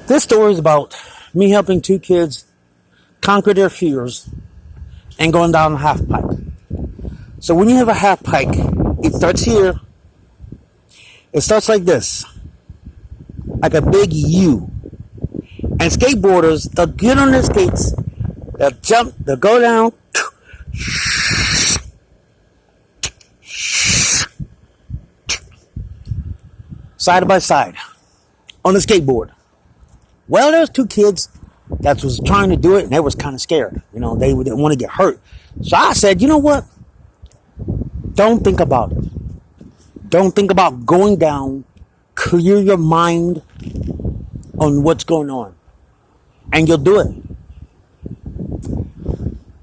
This story is about me helping two kids conquer their fears and going down a half pipe. So when you have a half pipe, it starts here. It starts like this, like a big U. And skateboarders, they'll get on their skates, they'll jump, they'll go down, side by side on the skateboard. Well, there was two kids that was trying to do it, and they was kind of scared. You know, they didn't want to get hurt. So I said, you know what? Don't think about it. Don't think about going down. Clear your mind on what's going on, and you'll do it.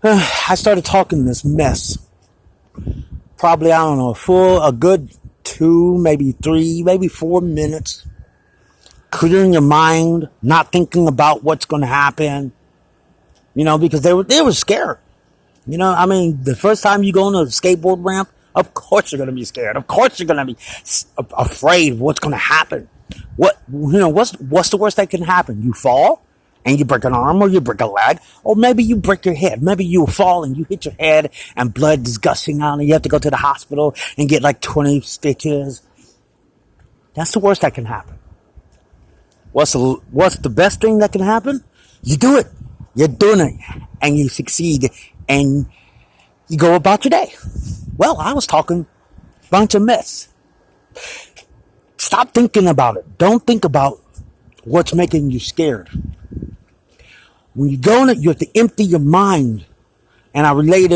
I started talking this mess. Probably, I don't know, a good 2, maybe 3, maybe 4 minutes. Clearing your mind, not thinking about what's going to happen, you know, because they were scared. You know, I mean, the first time you go on a skateboard ramp, of course you're going to be scared. Of course you're going to be afraid of what's going to happen. What's the worst that can happen? You fall and you break an arm, or you break a leg, or maybe you break your head. Maybe you fall and you hit your head and blood is gushing out and you have to go to the hospital and get like 20 stitches. That's the worst that can happen. What's the best thing that can happen? You do it. You're doing it. And you succeed. And you go about your day. Well, I was talking a bunch of mess. Stop thinking about it. Don't think about what's making you scared. When you go in it, you have to empty your mind. And I relate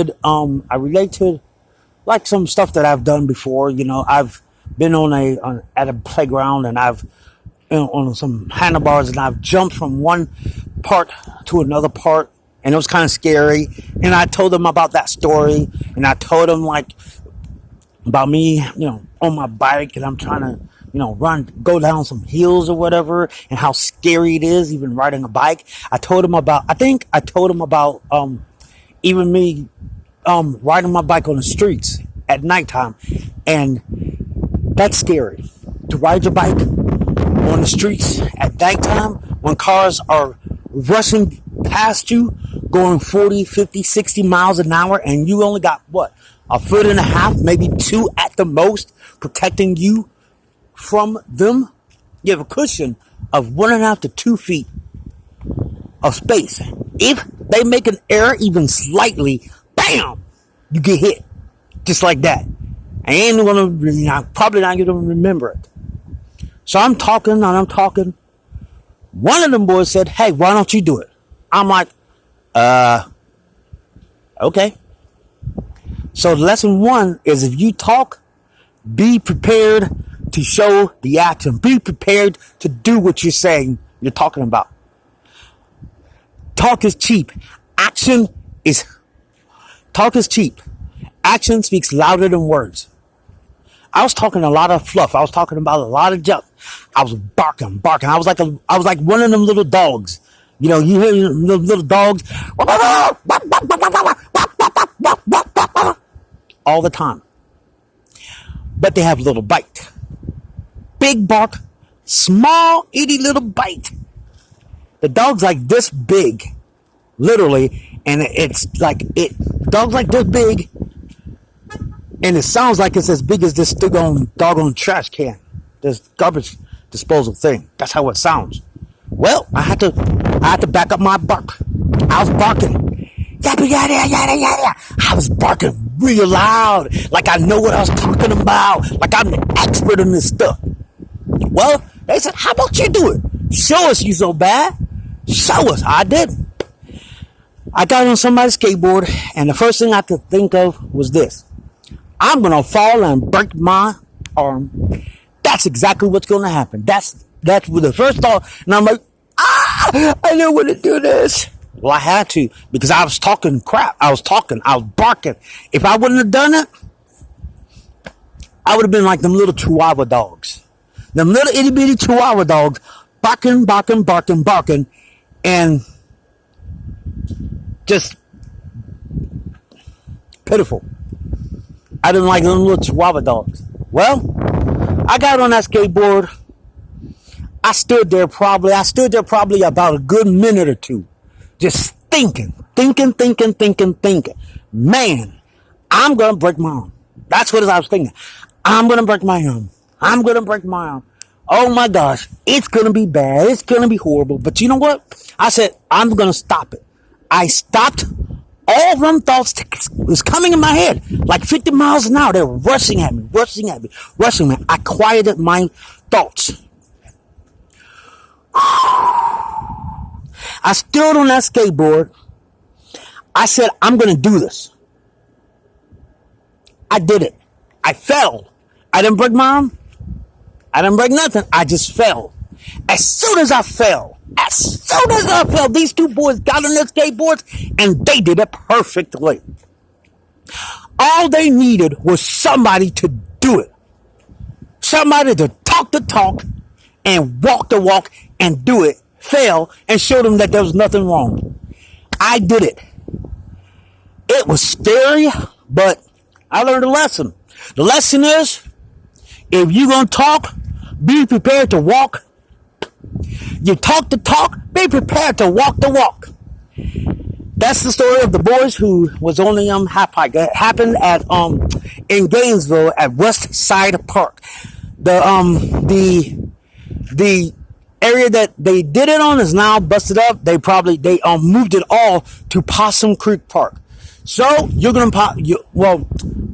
to like some stuff that I've done before. You know, I've been at a playground, and I've on some handlebars, and I've jumped from one part to another part, and it was kind of scary. And I told them about that story, and I told them like about me, you know, on my bike, and I'm trying to, you know, go down some hills or whatever, and how scary it is even riding a bike. I told them about even me riding my bike on the streets at nighttime, and that's scary to ride your bike on the streets at nighttime when cars are rushing past you going 40, 50, 60 miles an hour, and you only got what, 1.5 feet, maybe 2 at the most, protecting you from them. You have a cushion of 1.5 to 2 feet of space. If they make an error even slightly, bam, you get hit just like that. I ain't probably not gonna remember it. So I'm talking and I'm talking. One of them boys said, "Hey, why don't you do it?" I'm like, okay. So lesson 1 is, if you talk, be prepared to show the action. Be prepared to do what you're saying you're talking about. Talk is cheap. Talk is cheap. Action speaks louder than words. I was talking a lot of fluff. I was talking about a lot of junk. I was barking. I was like one of them little dogs. You know, you hear little dogs all the time. But they have little bite. Big bark, small itty little bite. The dog's like this big, literally, and it's like dogs like this big. And it sounds like it's as big as this doggone trash can. This garbage disposal thing. That's how it sounds. Well, I had to back up my bark. I was barking. Yada, yada, yada, yada. I was barking real loud. Like I know what I was talking about. Like I'm an expert in this stuff. Well, they said, how about you do it? Show us you so bad. Show us. I did. I got on somebody's skateboard, and the first thing I could think of was this. I'm going to fall and break my arm. That's exactly what's going to happen. That's with the first thought. And I'm like, I didn't want to do this. Well, I had to, because I was talking crap. I was barking. If I wouldn't have done it, I would have been like them little Chihuahua dogs. Them little itty bitty Chihuahua dogs, barking, and just pitiful. I didn't like them little Chihuahua dogs. Well, I got on that skateboard. I stood there probably about a good minute or two, just thinking. Man, I'm gonna break my arm. That's what I was thinking. I'm gonna break my arm. I'm gonna break my arm. Oh my gosh, it's gonna be bad. It's gonna be horrible. But you know what? I said, I'm gonna stop it. I stopped. All of them thoughts was coming in my head like 50 miles an hour. They were rushing at me. I quieted my thoughts. I stood on that skateboard. I said, I'm going to do this. I did it. I fell. I didn't break my arm. I didn't break nothing. I just fell. As soon as I fell, these two boys got on their skateboards and they did it perfectly. All they needed was somebody to do it. Somebody to talk the talk and walk the walk and do it. Fail and show them that there was nothing wrong. I did it. It was scary, but I learned a lesson. The lesson is, if you're going to talk, be prepared to walk. You talk the talk, be prepared to walk the walk. That's the story of the boys who was on the half pipe. It happened at in Gainesville at West Side Park. The area that they did it on is now busted up. They moved it all to Possum Creek Park. So you're gonna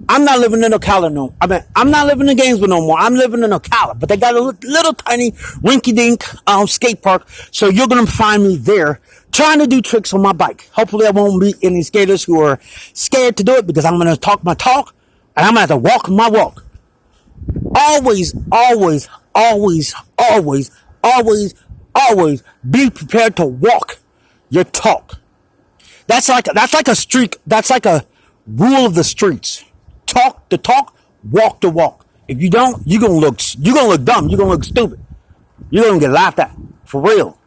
I'm not living in Ocala no. I'm not living in Gainesville no more. I'm living in Ocala, but they got a little tiny rinky-dink skate park. So you're gonna find me there trying to do tricks on my bike. Hopefully, there won't be any skaters who are scared to do it because I'm gonna talk my talk and I'm gonna have to walk my walk. Always be prepared to walk your talk. That's like a streak. That's like a rule of the streets. Talk the talk, walk the walk. If you don't, you're gonna look dumb. You're gonna look stupid. You're gonna get laughed at for real.